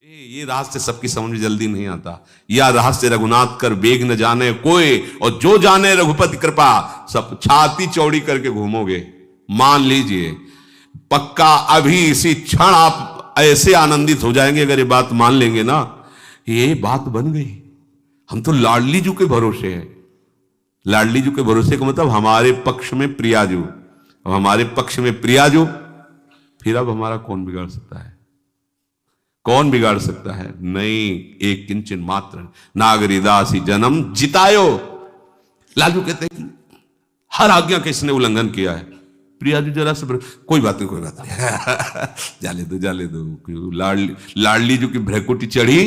ये रास्ते सबकी समझ में जल्दी नहीं आता। या रास्ते रघुनाथ कर बेग न जाने कोई, और जो जाने रघुपति कृपा, सब छाती चौड़ी करके घूमोगे। मान लीजिए पक्का अभी इसी क्षण आप ऐसे आनंदित हो जाएंगे अगर ये बात मान लेंगे ना, ये बात बन गई। हम तो लाडली जू के भरोसे हैं। लाडली जू के भरोसे का मतलब हमारे पक्ष में प्रियाजू। अब हमारे पक्ष में प्रियाजू, फिर अब हमारा कौन बिगाड़ सकता है? कौन बिगाड़ सकता है? नहीं, एक किंचन मात्र नागरी दासी जन्म जितायो। लालू कहते हैं कि हर आज्ञा का इसने उल्लंघन किया है। प्रियाजू जरा से कोई बात नहीं जाले दो। लाडली जो की भ्रकुटी चढ़ी,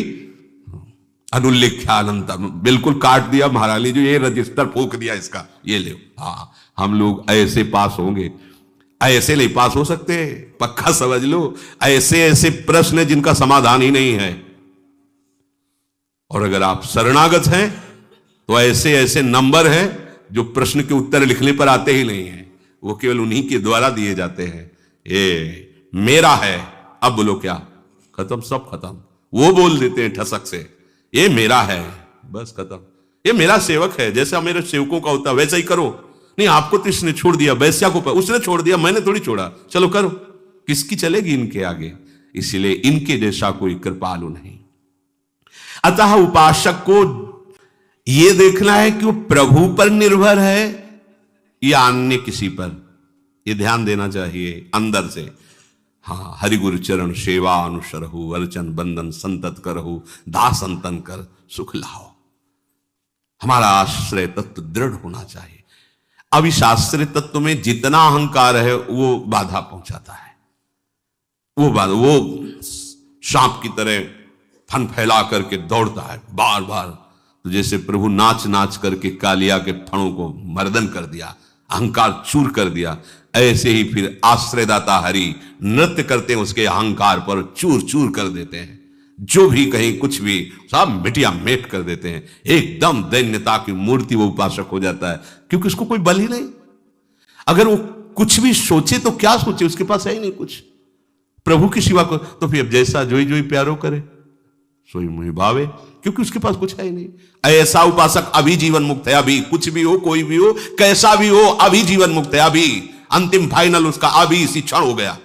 अनुल्लेख्यानंत बिल्कुल काट दिया महारानी जो, ये रजिस्टर फूक दिया इसका, ये ले। हाँ, हम लोग ऐसे पास होंगे, ऐसे नहीं पास हो सकते, पक्का समझ लो। ऐसे ऐसे प्रश्न जिनका समाधान ही नहीं है। और अगर आप शरणागत हैं तो ऐसे ऐसे नंबर हैं जो प्रश्न के उत्तर लिखने पर आते ही नहीं हैं, वो केवल उन्हीं के द्वारा दिए जाते हैं। ये मेरा है, अब बोलो क्या? खत्म, सब खत्म। वो बोल देते हैं ठसक से, ये मेरा है, बस खत्म। ये मेरा सेवक है, जैसा मेरे सेवकों का होता है वैसा ही करो। नहीं, आपको तो इसने छोड़ दिया, वैश्या को उसने छोड़ दिया, मैंने थोड़ी छोड़ा, चलो करो। किसकी चलेगी इनके आगे? इसलिए इनके जैसा कोई कृपालु नहीं। अतः उपासक को यह देखना है कि वो प्रभु पर निर्भर है या अन्य किसी पर, यह ध्यान देना चाहिए अंदर से। हाँ, हरि गुरु चरण सेवा अनुसरहु, अर्चन बंदन संतत करहु, दास अंतन कर सुख लाओ। हमारा आश्रय तत्व दृढ़ होना चाहिए। अब इस आश्रय तत्व में जितना अहंकार है वो बाधा पहुंचाता है। वो सांप की तरह फन फैला करके दौड़ता है बार बार। तो जैसे प्रभु नाच नाच करके कालिया के फणों को मर्दन कर दिया, अहंकार चूर कर दिया, ऐसे ही फिर आश्रयदाता हरि नृत्य करते हैं उसके अहंकार पर, चूर चूर कर देते हैं। जो भी कहीं कुछ भी सब मिटिया मेट कर देते हैं। एकदम दैन्यता की मूर्ति वो उपासक हो जाता है, क्योंकि उसको कोई बल ही नहीं। अगर वो कुछ भी सोचे तो क्या सोचे, उसके पास है ही नहीं कुछ प्रभु की सिवा को। तो फिर जैसा जोई जोई प्यारो करे सोई मुहि भावे, क्योंकि उसके पास कुछ है ही नहीं। ऐसा उपासक अभी जीवन मुक्त है। अभी कुछ भी हो, कोई भी हो, कैसा भी हो, अभी जीवन मुक्त है। अभी अंतिम फाइनल उसका अभी इसी क्षण हो गया।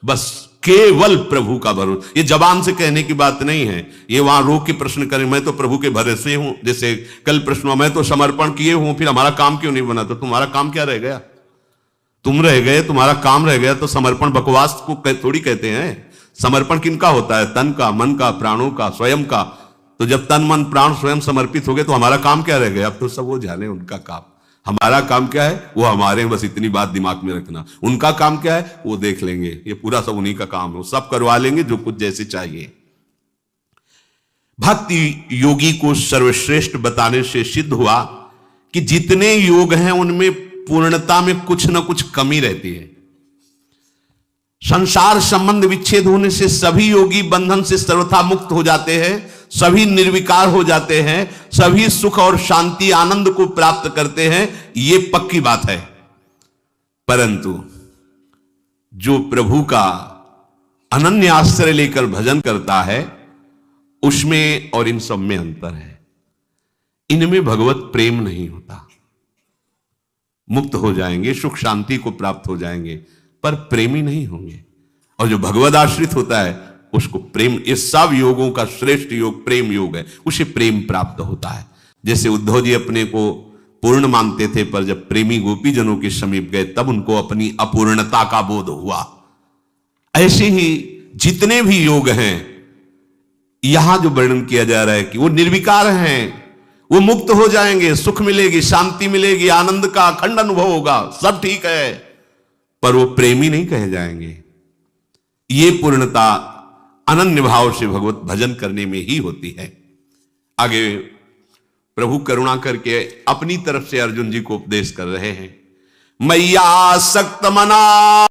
बस केवल प्रभु का भरोसा। ये जबान से कहने की बात नहीं है। ये वहां रोक के प्रश्न करें, मैं तो प्रभु के भरोसे हूं, जैसे कल प्रश्न, मैं तो समर्पण किए हूं, फिर हमारा काम क्यों नहीं बना? तो तुम्हारा काम क्या रह गया? तुम रह गए, तुम्हारा काम रह गया। तो समर्पण बकवास को थोड़ी कहते हैं। समर्पण किनका होता है? तन का, मन का, प्राणों का, स्वयं का। तो जब तन मन प्राण स्वयं समर्पित हो गए तो हमारा काम क्या रह गया? अब तो सब वो जाने उनका काम। हमारा काम क्या है वो हमारे, बस इतनी बात दिमाग में रखना। उनका काम क्या है वो देख लेंगे, ये पूरा सब उन्हीं का काम है, वो सब करवा लेंगे जो कुछ जैसे चाहिए। भक्ति योगी को सर्वश्रेष्ठ बताने से सिद्ध हुआ कि जितने योग हैं उनमें पूर्णता में कुछ ना कुछ कमी रहती है। संसार संबंध विच्छेद होने से सभी योगी बंधन से सर्वथा मुक्त हो जाते हैं, सभी निर्विकार हो जाते हैं, सभी सुख और शांति आनंद को प्राप्त करते हैं, ये पक्की बात है। परंतु जो प्रभु का अनन्य आश्रय लेकर भजन करता है उसमें और इन सब में अंतर है। इनमें भगवत प्रेम नहीं होता। मुक्त हो जाएंगे, सुख शांति को प्राप्त हो जाएंगे, पर प्रेमी नहीं होंगे। और जो भगवद आश्रित होता है उसको प्रेम, इस सब योगों का श्रेष्ठ योग प्रेम योग है, उसे प्रेम प्राप्त होता है। जैसे उद्धव जी अपने को पूर्ण मानते थे, पर जब प्रेमी गोपीजनों के समीप गए तब उनको अपनी अपूर्णता का बोध हुआ। ऐसे ही जितने भी योग हैं यहां जो वर्णन किया जा रहा है कि वो निर्विकार हैं, वो मुक्त हो जाएंगे, सुख मिलेगी, शांति मिलेगी, आनंद का अखंड अनुभव होगा, सब ठीक है, पर वो प्रेमी नहीं कहे जाएंगे। ये पूर्णता अनन्य भाव से भगवत भजन करने में ही होती है। आगे प्रभु करुणा करके अपनी तरफ से अर्जुन जी को उपदेश कर रहे हैं। मैया सक्त मना